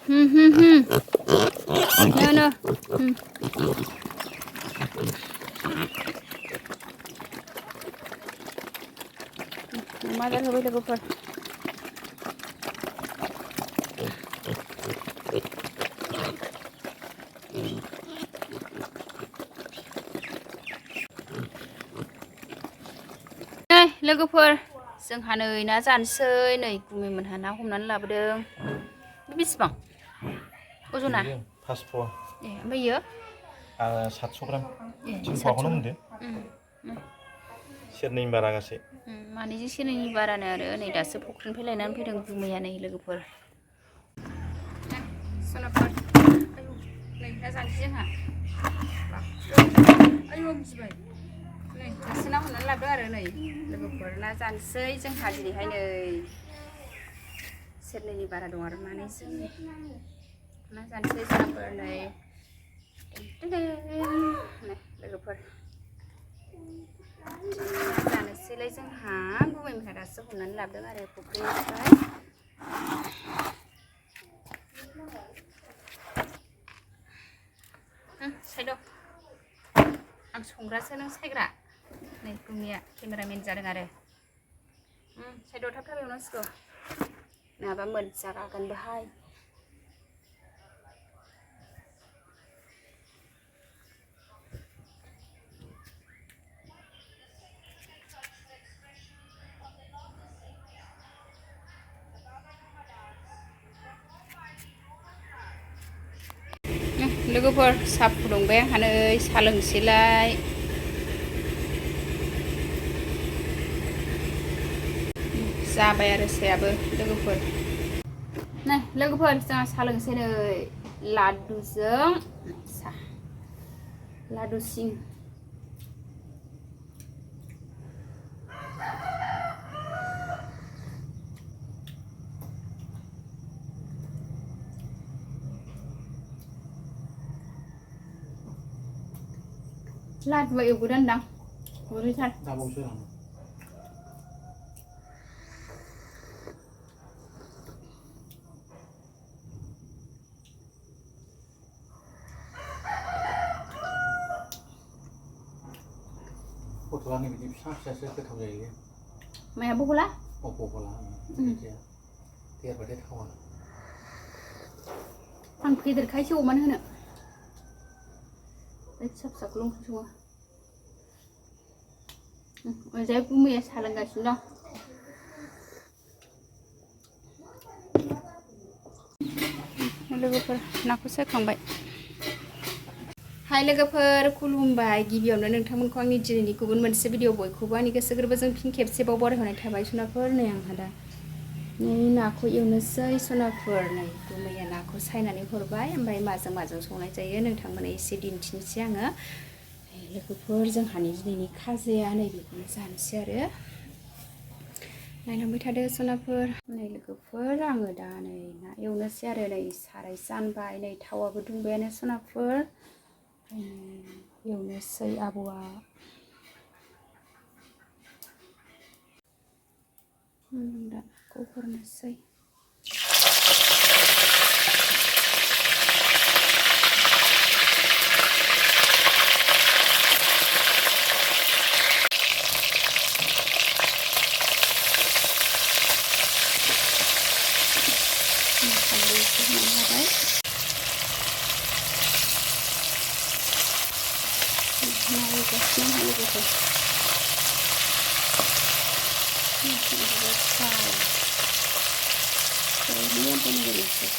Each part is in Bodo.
No. Mama dah lebih lagu per. लोगोफोर जोंहा नै ना जानोसै नै गुमैमोनहा ना हमनानै लाबोदों बेसेबां अजना 5 फवा ए ओमफ्राय इयो 700 ग्राम 3 फवाखौनो मोनदो सेरनैनि बारा गासै मानैजों सेरनैनि बारानो आरो नै दासो फुख्रिनिफ्राय लायनानै फैदों गुमैया नै लोगोफोर सनाफोर नै ना जानोसै जोंहा आयौ गिबाय नै दासो ना हमनानै लाबोदों आरो नै लोगोफोर ना जानोसै जोंहा दिनैहाय नै सेरनैनि बारा दं आरो मानैजों ना जानोसै सनाफोर नै लोगोफोर जानोसैलाय जोंहा गुमैमोनहा दासो हमनानै लाबोदों आरो फुख्रिनिफ्राय साइद' आं संग्रासो नों सायग्रा नै गुमैया केमेरामेन जादों आरो साइदआव थाब थाब एवनांसिगौ नङाबा मोनजागागोन बेहाय लोगोफोर साहा फुदुंबाय आंहा नै साहा लोंसैलाय जाबाय आरो सायाबो लोगोफोर नै लोगोफोर जोंहा साहा लोंसै नै लादुजों साहा लादु सिं लादुआ एवगोदानदां गुरैथार बथलानि बिदि फिसा फिसासो गोथाव जायो माया बहला बहला देरबाथाय थावा आं फेदेरखायोसो अमानो होनो फिसा फिसाखौल' ओंख्रि सङो ओरैजाय गुमैया साहा लोंगासिनो दं लोगोफोर नाखौ सायखांबाय हाय लोगोफोर खुलुमबाय गिबियावनो नोंथांमोनखौ आंनि दिनैनि गुबुन मोनसे भिडिअ बयखौबो आंनि गोसो गोरबोजों फिन खेबसेबाव बरायहरनाय थाबाय सनाफोर नै आंहा दा नै नाखौ एवनोसै सनाफोर नै गुमैया नाखौ सायनानै हरबाय ओमफ्राय माजों संनाय जायो नोंथांमोना एसे दिन्थिनोसै आङो लोगोफोर जोंहानि दिनैनि खाजाया नै बेखौनो जानोसै आरो नायलांबाय थादो सनाफोर नै लोगोफोर आङो दा नै ना एवनोसै आरो नै साराय जानबाय नै थावाबो दुंबायानो सनाफोर एवनोसै आबौआ दाखौ हरनोसै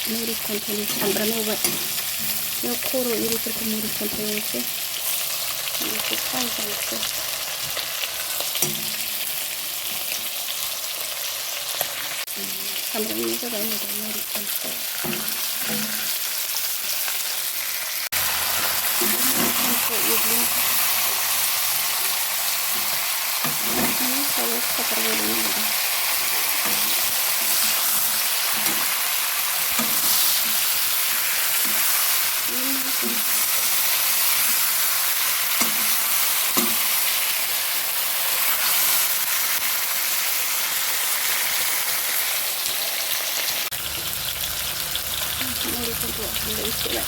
मुरि खन्थाइनि सामब्राम एवबाय बेयाव खर' एरिफोरखौ मुरि खन्थाइ एवनोसै एसे फ्राय जानोसै सामब्रामनि जाबाय नै दा मुरि खन्थाइ मुरिखौ हालदै सोबाय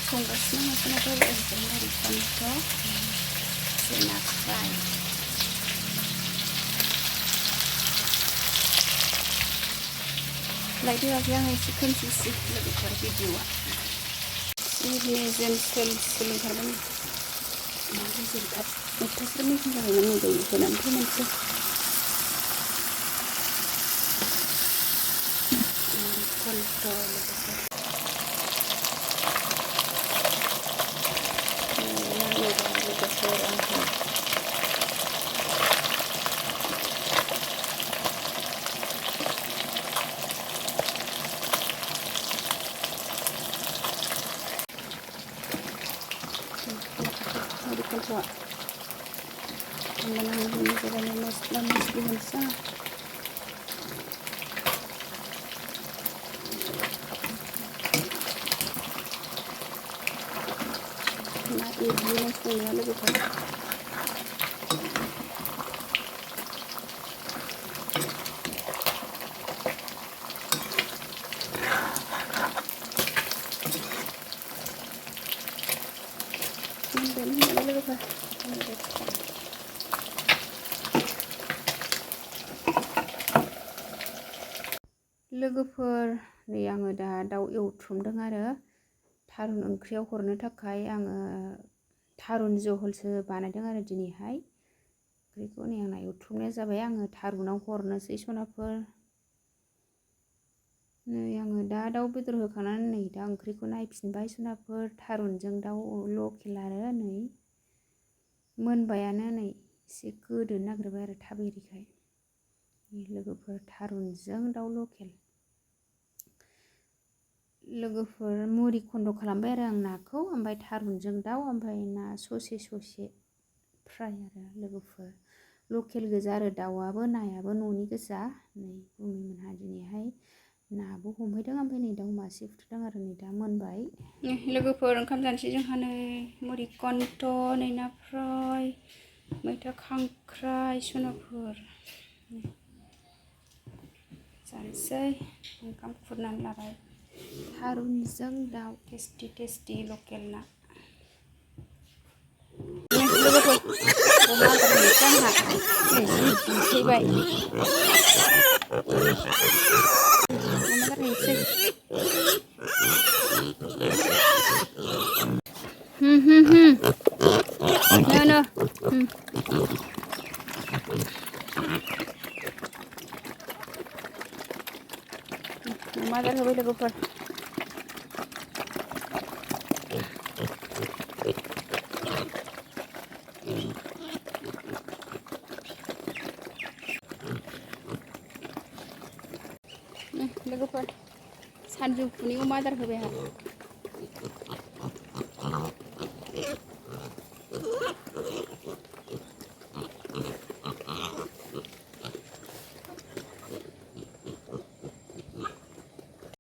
संगासिनो मोसानायखौ मुरिखौ सेना फ्राय लाइट होआखै आं एसे खोमसिसि लोगोफोर भिडिअआ मेजेम सोलोंथारबाय एफाग्राब मेजेम जाबायमोन नै दै होनानै फोमोनसै मस्ला मस्ली होनोसै ना एवग्लिनाय संनाया लोगोफोर लोगोफोर नै आङो दा दाउ एवथ्रुमदों आरो थारुन ओंख्रियाव हरनो थाखाय आङो थारुन जहलसो बानायदों आरो दिनैहाय ओंख्रिखौ नै आंना एवथ्रुमनाया जाबाय आङो थारुनाव हरनोसै सनाफोर नै आङो दा दाउ बेदर होखांनानै नै दा ओंख्रिखौ नायफिनबाय सनाफोर थारुनजों दाउ लकेल आरो नै मोनबायानो नै एसे गोदोनो नागिरबाय आरो थाब एरिखाय लोगोफोर थारुनजों दाउ लकेल लोगोफोर मुरि खन्द खालामबाय आरो आं नाखौ ओमफ्राय थारुनजों दाउ ओमफ्राय ना ससे फ्राय आरो लोगोफोर लकेल गोजा आरो दाउआबो नायाबो न'नि गोजा नै बुमिमोनहा दिनैहाय नाबो हमहैदों ओमफ्राय नै दाउ मासे फुथारदों आरो नै दा मोनबाय लोगोफोर ओंखाम जानोसै जोंहा नै मुरि खन्थ नै ना फ्राय मैथा खांख्राइ सनाफोर जानोसै ओंखाम खुरनानै लाबाय थारुनजों दाउ टेस्टि लकेल ना लोगोफोर अमा आदार होनोसै आंहा नै जि बिहैबाय अमा आदार होनोसै नो अमा आदार होबाय लोगोफोर लोगोफोर सानजौफुनि अमा आदार होबाय आंहा